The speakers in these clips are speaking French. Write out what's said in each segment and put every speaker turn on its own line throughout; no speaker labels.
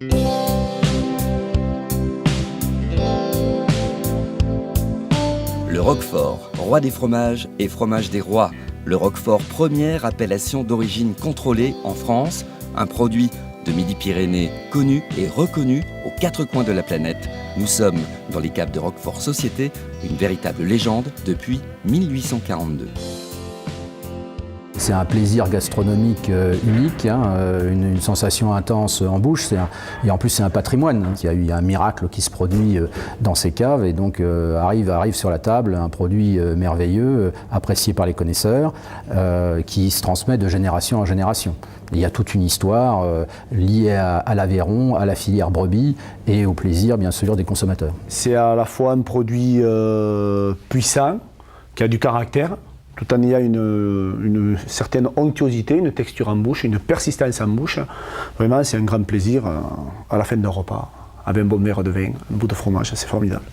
Le Roquefort, roi des fromages et fromage des rois. Le Roquefort, première appellation d'origine contrôlée en France, un produit de Midi-Pyrénées connu et reconnu aux quatre coins de la planète. Nous sommes dans les caves de Roquefort Société, une véritable légende depuis 1842.
C'est un plaisir gastronomique unique, une sensation intense en bouche, et en plus c'est un patrimoine. Il y a un miracle qui se produit dans ces caves et donc arrive sur la table un produit merveilleux, apprécié par les connaisseurs, qui se transmet de génération en génération. Il y a toute une histoire liée à l'Aveyron, à la filière brebis et au plaisir bien sûr des consommateurs.
C'est à la fois un produit puissant, qui a du caractère, tout en ayant une certaine onctuosité, une texture en bouche, une persistance en bouche. Vraiment, c'est un grand plaisir à la fin d'un repas, avec un bon verre de vin, un bout de fromage, c'est formidable.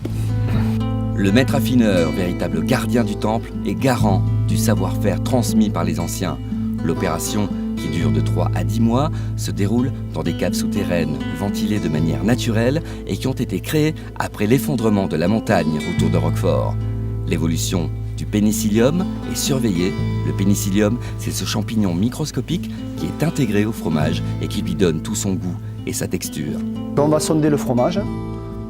Le maître affineur, véritable gardien du temple et garant du savoir-faire transmis par les anciens. L'opération, qui dure de 3 à 10 mois, se déroule dans des caves souterraines ventilées de manière naturelle et qui ont été créées après l'effondrement de la montagne autour de Roquefort. L'évolution du pénicillium est surveillée. Le pénicillium, c'est ce champignon microscopique qui est intégré au fromage et qui lui donne tout son goût et sa texture.
On va sonder le fromage.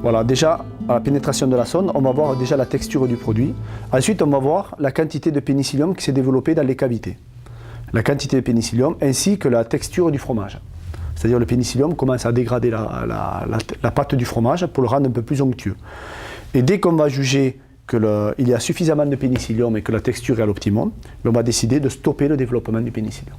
Voilà, déjà, à la pénétration de la sonde, on va voir déjà la texture du produit. Ensuite, on va voir la quantité de pénicillium qui s'est développée dans les cavités. La quantité de pénicillium ainsi que la texture du fromage. C'est-à-dire le pénicillium commence à dégrader la pâte du fromage pour le rendre un peu plus onctueux. Et dès qu'on va juger qu'il y a suffisamment de pénicillium et que la texture est à l'optimum, on va décider de stopper le développement du pénicillium.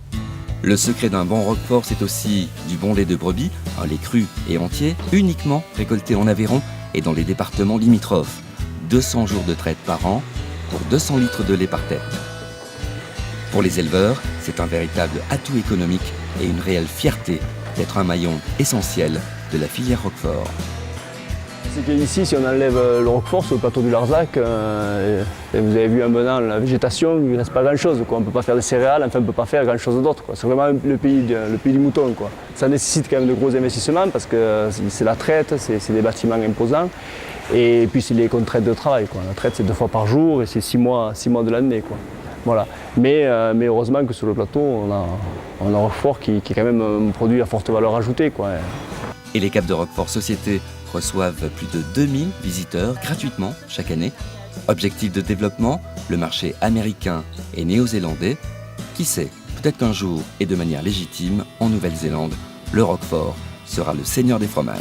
Le secret d'un bon Roquefort, c'est aussi du bon lait de brebis, un lait cru et entier, uniquement récolté en Aveyron et dans les départements limitrophes. 200 jours de traite par an pour 200 litres de lait par tête. Pour les éleveurs, c'est un véritable atout économique et une réelle fierté d'être un maillon essentiel de la filière Roquefort.
C'est qu'ici, si on enlève le Roquefort sur le plateau du Larzac, et vous avez vu un peu dans la végétation, il ne reste pas grand-chose. On ne peut pas faire des céréales, enfin on ne peut pas faire grand-chose d'autre. C'est vraiment le pays du mouton, quoi. Ça nécessite quand même de gros investissements parce que c'est la traite, c'est des bâtiments imposants. Et puis c'est les contraintes de travail, quoi. La traite c'est 2 fois par jour et c'est 6 mois de l'année, quoi. Voilà. Mais heureusement que sur le plateau, on a un Roquefort qui est quand même un produit à forte valeur ajoutée, quoi.
Et les caves de Roquefort Société reçoivent plus de 2000 visiteurs gratuitement chaque année. Objectif de développement, le marché américain et néo-zélandais. Qui sait, peut-être qu'un jour, et de manière légitime, en Nouvelle-Zélande, le Roquefort sera le seigneur des fromages.